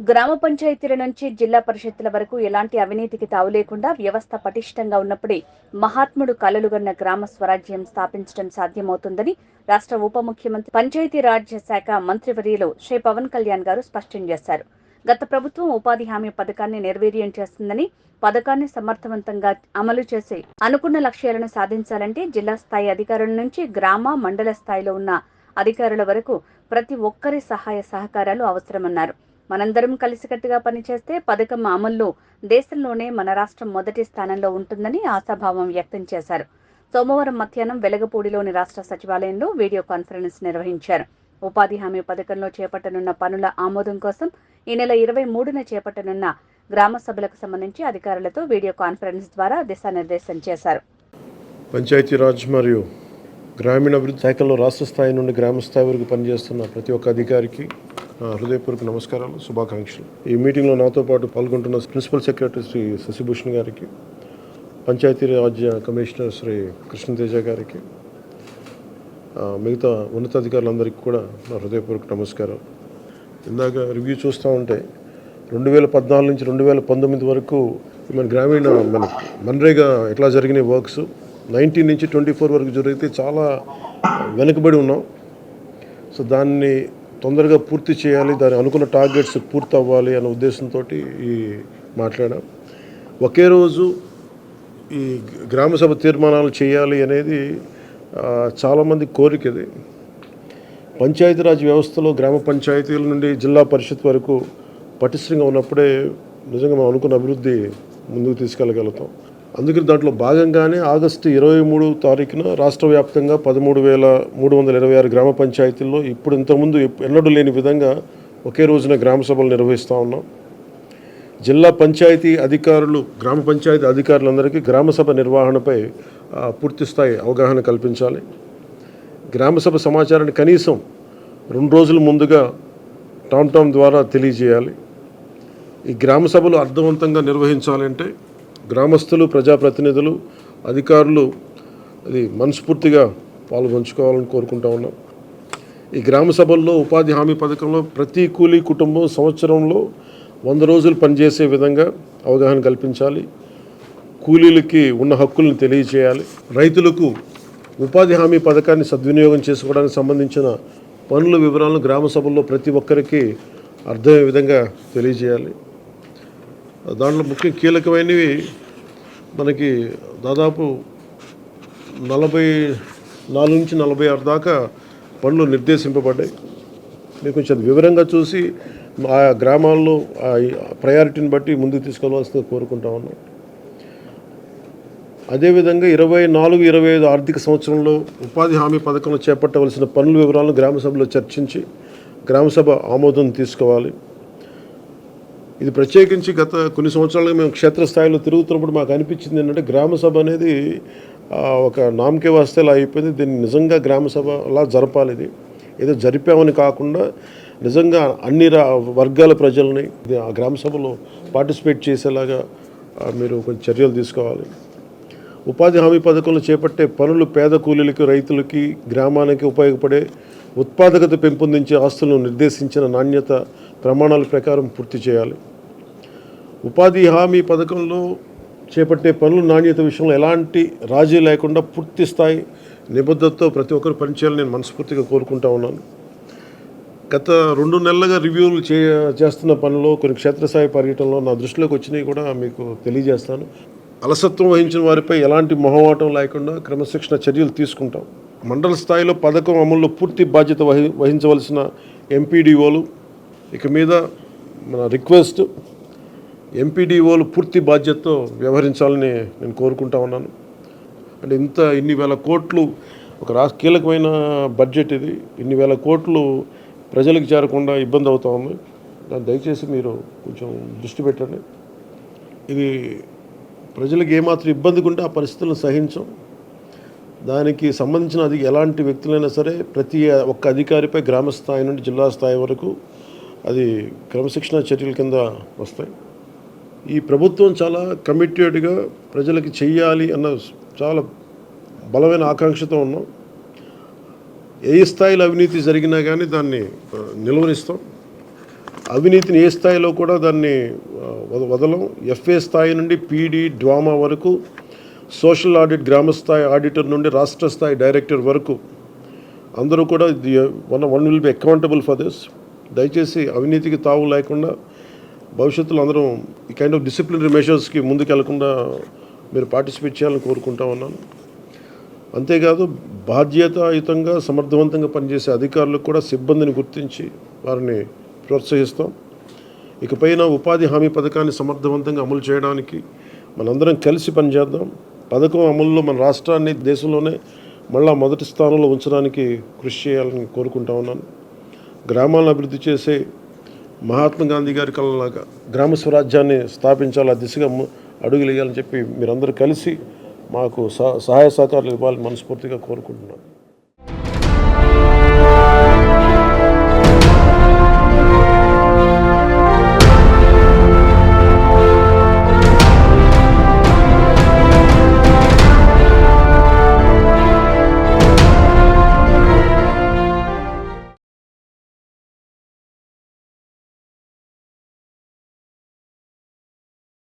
గ్రామ పంచాయతీల నుంచి జిల్లా పరిషత్తుల వరకు ఎలాంటి అవినీతికి తావు లేకుండా వ్యవస్థ పటిష్టంగా ఉన్నప్పుడే మహాత్ముడు కలలుగన్న గ్రామ స్వరాజ్యం స్థాపించడం సాధ్యమవుతుందని రాష్ట్ర ఉప ముఖ్యమంత్రి పంచాయతీరాజ్ శాఖ మంత్రివర్యులు శ్రీ పవన్ కళ్యాణ్ గారు స్పష్టం చేశారు. గత ప్రభుత్వం ఉపాధి హామీ పథకాన్ని నిర్వీర్యం చేస్తుందని, పథకాన్ని సమర్థవంతంగా అమలు చేసి అనుకున్న లక్ష్యాలను సాధించాలంటే జిల్లా స్థాయి అధికారుల నుంచి గ్రామ, మండల స్థాయిలో ఉన్న అధికారుల వరకు ప్రతి ఒక్కరి సహాయ సహకారాలు అవసరమన్నారు. మనందరం కలిసికట్టుగా పనిచేస్తే పథకం అమల్లో దేశంలోనే మన రాష్ట్రం మొదటి స్థానంలో ఉంటుందని ఆశాభావం వ్యక్తం చేశారు. సోమవారం మధ్యాహ్నం వెలగపూడిలోని రాష్ట్ర సచివాలయంలో వీడియో కాన్ఫరెన్స్ నిర్వహించారు. ఉపాధి హామీ పథకంలో చేపట్టనున్న పనుల ఆమోదం కోసం ఈ నెల 23న చేపట్టనున్న గ్రామ సభలకు సంబంధించి అధికారులతో వీడియో కాన్ఫరెన్స్ ద్వారా దిశానిర్దేశం చేశారు. పంచాయతీరాజ్ మరియు గ్రామీణాభివృద్ధి శాఖలో రాష్ట్ర స్థాయి నుండి గ్రామ స్థాయి వరకు పనిచేస్తున్న ప్రతి ఒక్క అధికారికి హృదయపూర్వక నమస్కారాలు, శుభాకాంక్షలు. ఈ మీటింగ్లో నాతో పాటు పాల్గొంటున్న ప్రిన్సిపల్ సెక్రటరీ శ్రీ శశిభూషణ్ గారికి, పంచాయతీరాజ్ కమిషనర్ శ్రీ కృష్ణతేజ గారికి, మిగతా ఉన్నతాధికారులందరికీ కూడా నా హృదయపూర్వక నమస్కారం. ఇందాక రివ్యూ చూస్తూ ఉంటే 2014 నుంచి 2019 వరకు మన మన్రేగా ఎట్లా జరిగిన వర్క్స్ 19 నుంచి 24 వరకు జరిగితే చాలా వెనుకబడి ఉన్నాం. సో దాన్ని తొందరగా పూర్తి చేయాలి, దాని అనుకున్న టార్గెట్స్ పూర్తి అవ్వాలి అనే ఉద్దేశంతో ఈ మాట్లాడాం. ఒకే రోజు ఈ గ్రామసభ తీర్మానాలు చేయాలి అనేది చాలామంది కోరికది. పంచాయతీరాజ్ వ్యవస్థలో గ్రామ పంచాయతీల నుండి జిల్లా పరిషత్ వరకు పటిష్టంగా ఉన్నప్పుడే నిజంగా మనం అనుకున్న అభివృద్ధి ముందుకు తీసుకెళ్ళగలుగుతాం. అందుకని దాంట్లో భాగంగానే ఆగస్టు 23 తారీఖున రాష్ట్ర వ్యాప్తంగా 13,326 గ్రామ పంచాయతీల్లో ఇప్పుడు ఇంతకుముందు ఎన్నడూ లేని విధంగా ఒకే రోజున గ్రామ సభలు నిర్వహిస్తూ ఉన్నాం. జిల్లా పంచాయతీ అధికారులు, గ్రామ పంచాయతీ అధికారులందరికీ గ్రామసభ నిర్వహణపై పూర్తిస్థాయి అవగాహన కల్పించాలి. గ్రామసభ సమాచారాన్ని కనీసం 2 రోజుల ముందుగా టామ్ ద్వారా తెలియజేయాలి. ఈ గ్రామసభలు అర్థవంతంగా నిర్వహించాలంటే గ్రామస్తులు, ప్రజాప్రతినిధులు, అధికారులు అది మనస్ఫూర్తిగా పాల్గొంచుకోవాలని కోరుకుంటా ఉన్నాం. ఈ గ్రామ సభల్లో ఉపాధి హామీ పథకంలో ప్రతి కూలీ కుటుంబం సంవత్సరంలో 100 రోజులు పనిచేసే విధంగా అవగాహన కల్పించాలి. కూలీలకి ఉన్న హక్కులను తెలియజేయాలి. రైతులకు ఉపాధి హామీ పథకాన్ని సద్వినియోగం చేసుకోవడానికి సంబంధించిన పనుల వివరాలను గ్రామ సభల్లో ప్రతి ఒక్కరికి అర్థమయ్యే విధంగా తెలియజేయాలి. దాంట్లో ముఖ్య కీలకమైనవి మనకి దాదాపు 44 నుంచి 46 దాకా పనులు నిర్దేశింపబడ్డాయి. మీరు కొంచెం వివరంగా చూసి ఆ గ్రామాల్లో ఆ ప్రయారిటీని బట్టి ముందుకు తీసుకెళ్లవలసిందిగా కోరుకుంటా ఉన్నాం. అదేవిధంగా 24-25 ఆర్థిక సంవత్సరంలో ఉపాధి హామీ పథకంలో చేపట్టవలసిన పనుల వివరాలను గ్రామసభలో చర్చించి గ్రామసభ ఆమోదం తీసుకోవాలి. ఇది ప్రత్యేకించి గత కొన్ని సంవత్సరాలుగా మేము క్షేత్రస్థాయిలో తిరుగుతున్నప్పుడు మాకు అనిపించింది ఏంటంటే గ్రామసభ అనేది ఒక నామకే వాస్తేలా అయిపోయింది. దీన్ని నిజంగా గ్రామసభలా జరపాలి. ఇది ఏదో జరిపామని కాకుండా నిజంగా అన్ని వర్గాల ప్రజల్ని ఆ గ్రామసభలో పార్టిసిపేట్ చేసేలాగా మీరు కొంచెం చర్యలు తీసుకోవాలి. ఉపాధి హామీ పథకంలో చేపట్టే పనులు పేద కూలీలకి, రైతులకి, గ్రామానికి ఉపయోగపడే ఉత్పాదకత పెంపొందించే ఆస్తులను నిర్దేశించిన నాణ్యత ప్రమాణాల ప్రకారం పూర్తి చేయాలి. ఉపాధి హామీ పథకంలో చేపట్టే పనుల నాణ్యత విషయంలో ఎలాంటి రాజీ లేకుండా పూర్తి స్థాయి నిబద్ధతతో ప్రతి ఒక్కరు పనిచేయాలని నేను మనస్ఫూర్తిగా కోరుకుంటా ఉన్నాను. గత 2 నెలలుగా రివ్యూలు చేస్తున్న పనుల్లో కొన్ని క్షేత్రస్థాయి పర్యటనలో నా దృష్టిలోకి వచ్చినవి కూడా మీకు తెలియజేస్తాను. అలసత్వం వహించిన వారిపై ఎలాంటి మొహమాటం లేకుండా క్రమశిక్షణ చర్యలు తీసుకుంటాం. మండల స్థాయిలో పథకం అమల్లో పూర్తి బాధ్యత వహించవలసిన ఎంపీడీఓలు ఇక మీద మన రిక్వెస్ట్, ఎంపీడీఓలు పూర్తి బాధ్యతతో వ్యవహరించాలని నేను కోరుకుంటా ఉన్నాను. అంటే ఇన్ని వేల కోట్లు ఒక కీలకమైన బడ్జెట్ ఇది. ఇన్ని వేల కోట్లు ప్రజలకు చేరకుండా ఇబ్బంది అవుతా ఉంది. దాన్ని దయచేసి మీరు కొంచెం దృష్టి పెట్టండి. ఇది ప్రజలకు ఏమాత్రం ఇబ్బందిగా ఉంటే ఆ పరిస్థితులను సహించం. దానికి సంబంధించిన ఎలాంటి వ్యక్తులైనా సరే ప్రతి ఒక్క అధికారిపై గ్రామ స్థాయి నుండి జిల్లా స్థాయి వరకు అది క్రమశిక్షణ చర్యల కింద వస్తాయి. ఈ ప్రభుత్వం చాలా కమిటెడ్గా ప్రజలకి చెయ్యాలి అన్న చాలా బలమైన ఆకాంక్షతో ఉన్నాం. ఏ స్థాయిలో అవినీతి జరిగినా కానీ దాన్ని నిలువరిస్తాం. అవినీతిని ఏ స్థాయిలో కూడా దాన్ని వదలం. ఎఫ్ఏ స్థాయి నుండి పీడీ డ్వామా వరకు, సోషల్ ఆడిట్ గ్రామ స్థాయి ఆడిటర్ నుండి రాష్ట్ర స్థాయి డైరెక్టర్ వరకు అందరూ కూడా one will be accountable for this. దయచేసి అవినీతికి తావు లేకుండా భవిష్యత్తులో అందరం ఈ కైండ్ ఆఫ్ డిసిప్లినరీ మెషర్స్కి ముందుకెళ్లకుండా మీరు పార్టిసిపేట్ చేయాలని కోరుకుంటా ఉన్నాను. అంతేకాదు బాధ్యతాయుతంగా సమర్థవంతంగా పనిచేసే అధికారులకు కూడా సిబ్బందిని గుర్తించి వారిని ప్రోత్సహిస్తాం. ఇకపైన ఉపాధి హామీ పథకాన్ని సమర్థవంతంగా అమలు చేయడానికి మనందరం కలిసి పనిచేద్దాం. పథకం అమలులో మన రాష్ట్రాన్ని దేశంలోనే మళ్ళా మొదటి స్థానంలో ఉంచడానికి కృషి చేయాలని కోరుకుంటా ఉన్నాను. గ్రామాలను అభివృద్ధి చేసే మహాత్మా గాంధీ గారి కళలాగా గ్రామ స్వరాజ్యాన్ని స్థాపించాలి, ఆ దిశగా అడుగులు వేయాలని చెప్పి మీరందరూ కలిసి మాకు సహాయ సహకారాలు ఇవ్వాలని మనస్ఫూర్తిగా కోరుకుంటున్నాను.